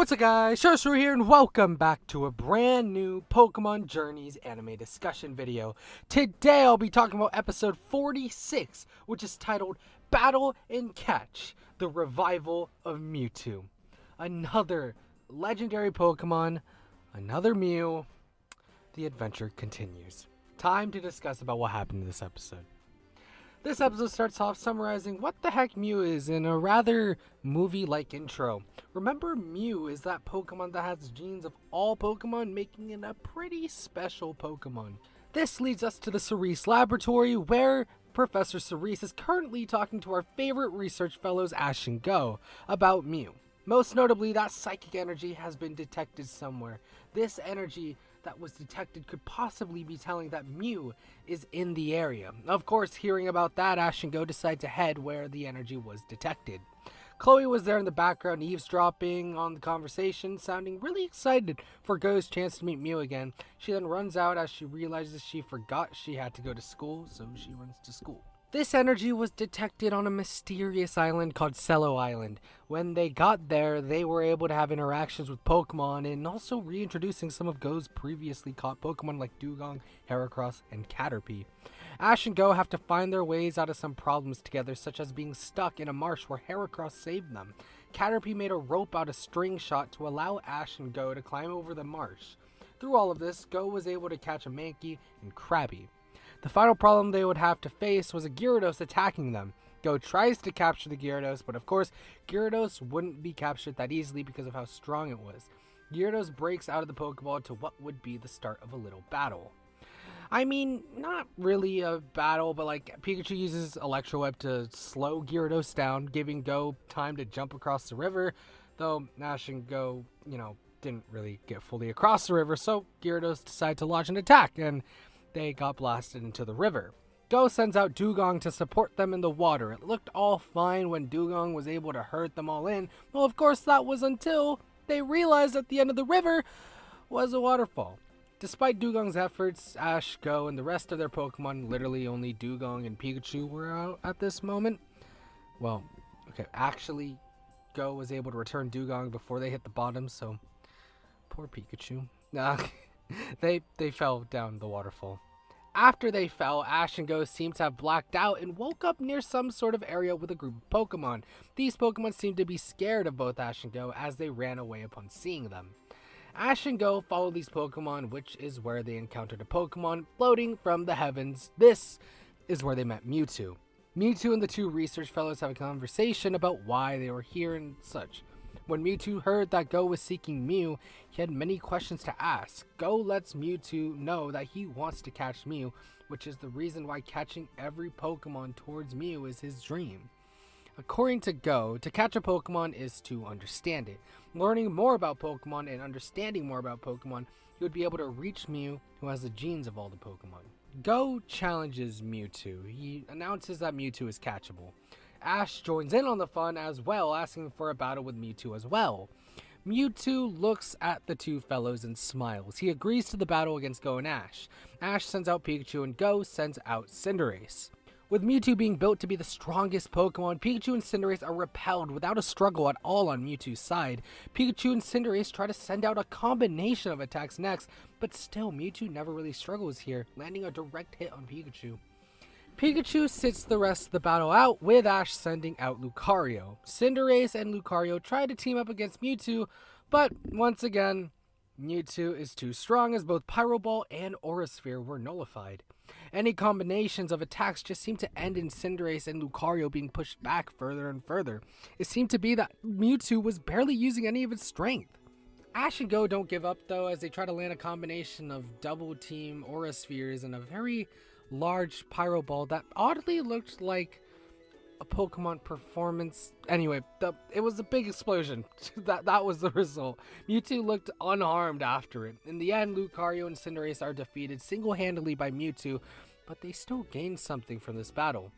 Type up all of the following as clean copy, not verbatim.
What's up guys, ShinyHunterDestroyer here and welcome back to a brand new Pokemon Journeys anime discussion video. Today I'll be talking about episode 46, which is titled Battle and Catch, the Revival of Mewtwo. Another legendary Pokemon, another Mew, the adventure continues. Time to discuss about what happened in this episode. This episode starts off summarizing what the heck Mew is in a rather movie-like intro. Remember, Mew is that Pokemon that has genes of all Pokemon, making it a pretty special Pokemon. This leads us to the Cerise Laboratory, where Professor Cerise is currently talking to our favorite research fellows Ash and Go about Mew. Most notably, that psychic energy has been detected somewhere. This energy that was detected could possibly be telling that Mew is in the area. Of course, hearing about that, Ash and Go decide to head where the energy was detected. Chloe was there in the background, eavesdropping on the conversation, sounding really excited for Go's chance to meet Mew again. She then runs out as she realizes she forgot she had to go to school, so she runs to school. This energy was detected on a mysterious island called Cello Island. When they got there, they were able to have interactions with Pokemon and also reintroducing some of Go's previously caught Pokemon like Dugong, Heracross, and Caterpie. Ash and Go have to find their ways out of some problems together, such as being stuck in a marsh where Heracross saved them. Caterpie made a rope out of string shot to allow Ash and Go to climb over the marsh. Through all of this, Go was able to catch a Mankey and Krabby. The final problem they would have to face was a Gyarados attacking them. Go tries to capture the Gyarados, but of course, Gyarados wouldn't be captured that easily because of how strong it was. Gyarados breaks out of the Pokeball to what would be the start of a little battle. I mean, not really a battle, but like Pikachu uses Electro Web to slow Gyarados down, giving Go time to jump across the river, though Ash and Go, didn't really get fully across the river, so Gyarados decided to launch an attack, and they got blasted into the river. Go sends out Dugong to support them in the water. It looked all fine when Dugong was able to herd them all in. Well, of course, that was until they realized at the end of the river was a waterfall. Despite Dugong's efforts, Ash, Go, and the rest of their Pokemon, literally only Dugong and Pikachu were out at this moment. Well, okay, actually, Go was able to return Dugong before they hit the bottom, so poor Pikachu. They fell down the waterfall. After they fell, Ash and Go seemed to have blacked out and woke up near some sort of area with a group of Pokemon. These Pokemon seemed to be scared of both Ash and Go as they ran away upon seeing them. Ash and Go followed these Pokemon, which is where they encountered a Pokemon floating from the heavens. This is where they met Mewtwo. Mewtwo and the two research fellows have a conversation about why they were here and such. When Mewtwo heard that Go was seeking Mew, he had many questions to ask. Go lets Mewtwo know that he wants to catch Mew, which is the reason why catching every Pokemon towards Mew is his dream. According to Go, to catch a Pokemon is to understand it. Learning more about Pokemon and understanding more about Pokemon, he would be able to reach Mew, who has the genes of all the Pokemon. Go challenges Mewtwo. He announces that Mewtwo is catchable. Ash joins in on the fun as well, asking for a battle with Mewtwo as well. Mewtwo looks at the two fellows and smiles. He agrees to the battle against Go and Ash. Ash sends out Pikachu and Go sends out Cinderace. With Mewtwo being built to be the strongest Pokemon, Pikachu and Cinderace are repelled without a struggle at all on Mewtwo's side. Pikachu and Cinderace try to send out a combination of attacks next, but still Mewtwo never really struggles here, landing a direct hit on Pikachu. Pikachu sits the rest of the battle out, with Ash sending out Lucario. Cinderace and Lucario try to team up against Mewtwo, but once again, Mewtwo is too strong as both Pyro Ball and Aura Sphere were nullified. Any combinations of attacks just seemed to end in Cinderace and Lucario being pushed back further and further. It seemed to be that Mewtwo was barely using any of its strength. Ash and Go don't give up though, as they try to land a combination of double team Aura Spheres and a very large Pyro Ball that oddly looked like a Pokemon performance. Anyway, it was a big explosion. that was the result. Mewtwo looked unharmed after it. In the end, Lucario and Cinderace are defeated single-handedly by Mewtwo, but they still gain something from this battle.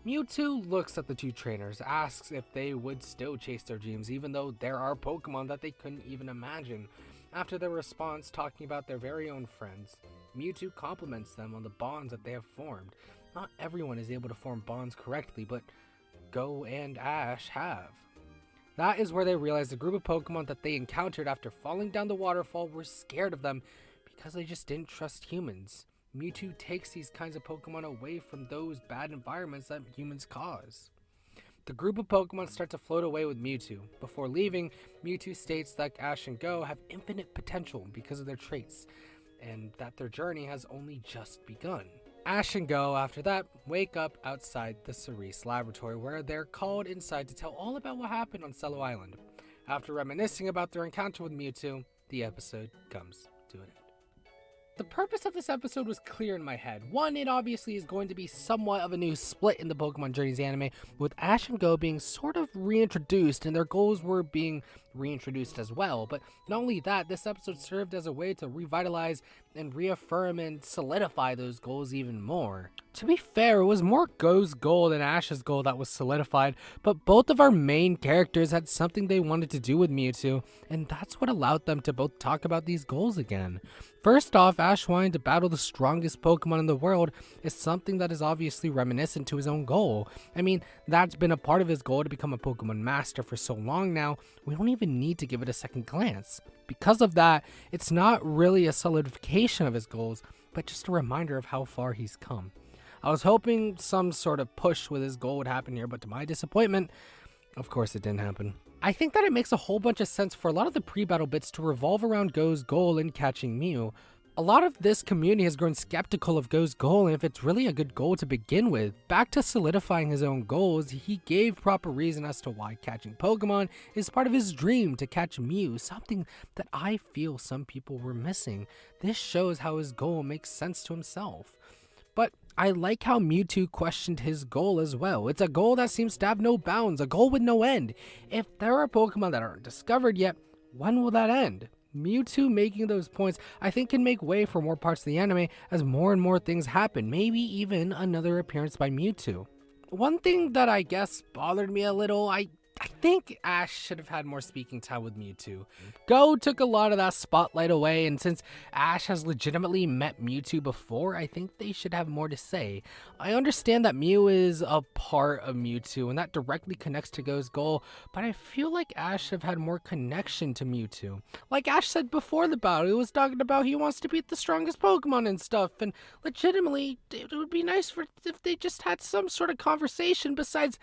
Mewtwo looks at the two trainers, asks if they would still chase their dreams even though there are Pokemon that they couldn't even imagine. After their response talking about their very own friends, Mewtwo compliments them on the bonds that they have formed. Not everyone is able to form bonds correctly, but Go and Ash have. That is where they realized the group of Pokemon that they encountered after falling down the waterfall were scared of them because they just didn't trust humans. Mewtwo takes these kinds of Pokemon away from those bad environments that humans cause. The group of Pokemon start to float away with Mewtwo. Before leaving, Mewtwo states that Ash and Go have infinite potential because of their traits, and that their journey has only just begun. Ash and Go, after that, wake up outside the Cerise laboratory where they're called inside to tell all about what happened on Cello Island. After reminiscing about their encounter with Mewtwo, the episode comes to an end. The purpose of this episode was clear in my head. One, it obviously is going to be somewhat of a new split in the Pokemon Journeys anime, with Ash and Go being sort of reintroduced and their goals were being reintroduced as well. But not only that, this episode served as a way to revitalize and reaffirm and solidify those goals even more. To be fair, it was more Go's goal than Ash's goal that was solidified, but both of our main characters had something they wanted to do with Mewtwo, and that's what allowed them to both talk about these goals again. First off, Ash wanting to battle the strongest Pokemon in the world is something that is obviously reminiscent to his own goal. I mean, that's been a part of his goal to become a Pokemon Master for so long now, we don't even need to give it a second glance. Because of that, it's not really a solidification of his goals, but just a reminder of how far he's come. I was hoping some sort of push with his goal would happen here, but to my disappointment, of course it didn't happen. I think that it makes a whole bunch of sense for a lot of the pre-battle bits to revolve around Go's goal in catching Mew. A lot of this community has grown skeptical of Go's goal and if it's really a good goal to begin with. Back to solidifying his own goals, he gave proper reason as to why catching Pokemon is part of his dream to catch Mew, something that I feel some people were missing. This shows how his goal makes sense to himself. But I like how Mewtwo questioned his goal as well. It's a goal that seems to have no bounds, a goal with no end. If there are Pokemon that aren't discovered yet, when will that end? Mewtwo making those points, I think, can make way for more parts of the anime as more and more things happen, maybe even another appearance by Mewtwo. One thing that I guess bothered me a little, I think Ash should have had more speaking time with Mewtwo. Go took a lot of that spotlight away, and since Ash has legitimately met Mewtwo before, I think they should have more to say. I understand that Mew is a part of Mewtwo, and that directly connects to Go's goal, but I feel like Ash should have had more connection to Mewtwo. Like Ash said before the battle, he was talking about he wants to beat the strongest Pokemon and stuff, and legitimately, it would be nice if they just had some sort of conversation besides,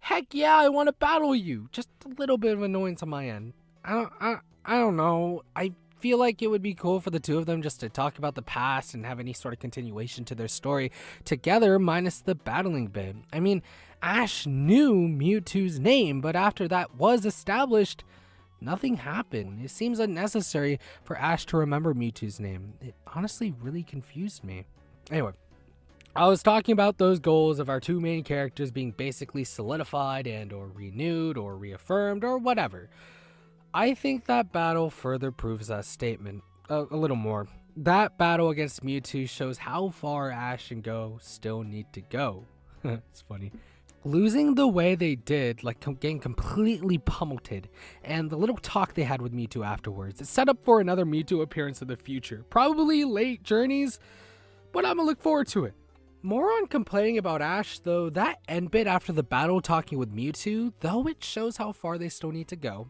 heck yeah, I want to battle you. Just a little bit of annoyance on my end. I don't know. I feel like it would be cool for the two of them just to talk about the past and have any sort of continuation to their story together, minus the battling bit. I mean, Ash knew Mewtwo's name, but after that was established, nothing happened. It seems unnecessary for Ash to remember Mewtwo's name. It honestly really confused me. Anyway, I was talking about those goals of our two main characters being basically solidified and or renewed or reaffirmed or whatever. I think that battle further proves that statement a little more. That battle against Mewtwo shows how far Ash and Go still need to go. It's funny. Losing the way they did, like getting completely pummeled, and the little talk they had with Mewtwo afterwards, it's set up for another Mewtwo appearance in the future. Probably late Journeys, but I'm gonna look forward to it. More on complaining about Ash though, that end bit after the battle talking with Mewtwo, though it shows how far they still need to go,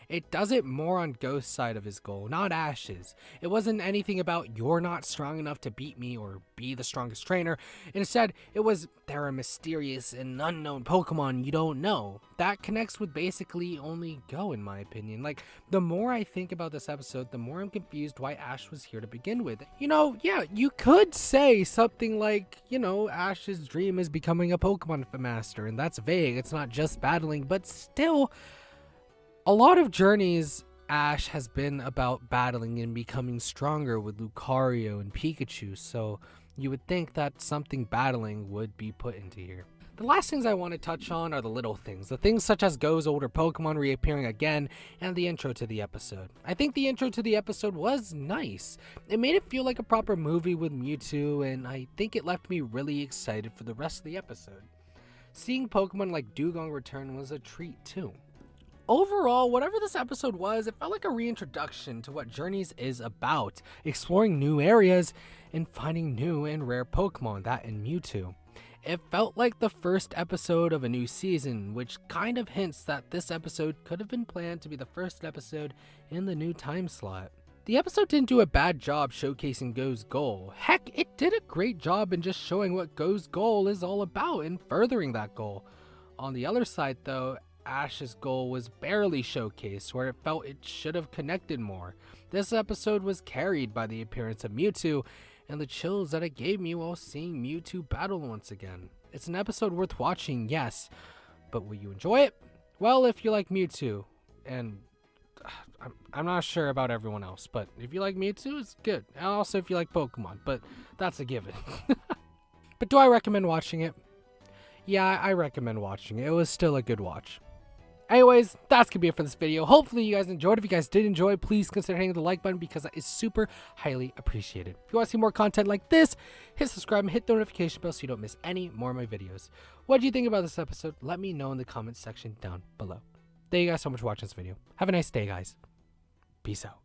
it does it more on Go's side of his goal, not Ash's. It wasn't anything about you're not strong enough to beat me or be the strongest trainer. Instead, it was they're a mysterious and unknown Pokemon you don't know. That connects with basically only Go in my opinion. Like, the more I think about this episode, the more I'm confused why Ash was here to begin with. You know, yeah, you could say something like, you know, Ash's dream is becoming a Pokemon Master, and that's vague, it's not just battling, but still, a lot of Journeys, Ash has been about battling and becoming stronger with Lucario and Pikachu, so you would think that something battling would be put into here. The last things I want to touch on are the little things, the things such as Go's older Pokemon reappearing again, and the intro to the episode. I think the intro to the episode was nice. It made it feel like a proper movie with Mewtwo, and I think it left me really excited for the rest of the episode. Seeing Pokemon like Dugong return was a treat too. Overall, whatever this episode was, it felt like a reintroduction to what Journeys is about, exploring new areas and finding new and rare Pokemon, that and Mewtwo. It felt like the first episode of a new season, which kind of hints that this episode could have been planned to be the first episode in the new time slot. The episode didn't do a bad job showcasing Go's goal. Heck, it did a great job in just showing what Go's goal is all about and furthering that goal. On the other side though, Ash's goal was barely showcased, where it felt it should have connected more. This episode was carried by the appearance of Mewtwo and the chills that it gave me while seeing Mewtwo battle once again. It's an episode worth watching, yes, but will you enjoy it? Well, if you like Mewtwo, and I'm not sure about everyone else, but if you like Mewtwo, it's good. And also if you like Pokemon, but that's a given. But do I recommend watching it? Yeah, I recommend watching it. It was still a good watch. Anyways, that's gonna be it for this video. Hopefully you guys enjoyed. If you guys did enjoy, please consider hitting the like button because that is super highly appreciated. If you want to see more content like this, hit subscribe and hit the notification bell so you don't miss any more of my videos. What do you think about this episode? Let me know in the comments section down below. Thank you guys so much for watching this video. Have a nice day, guys. Peace out.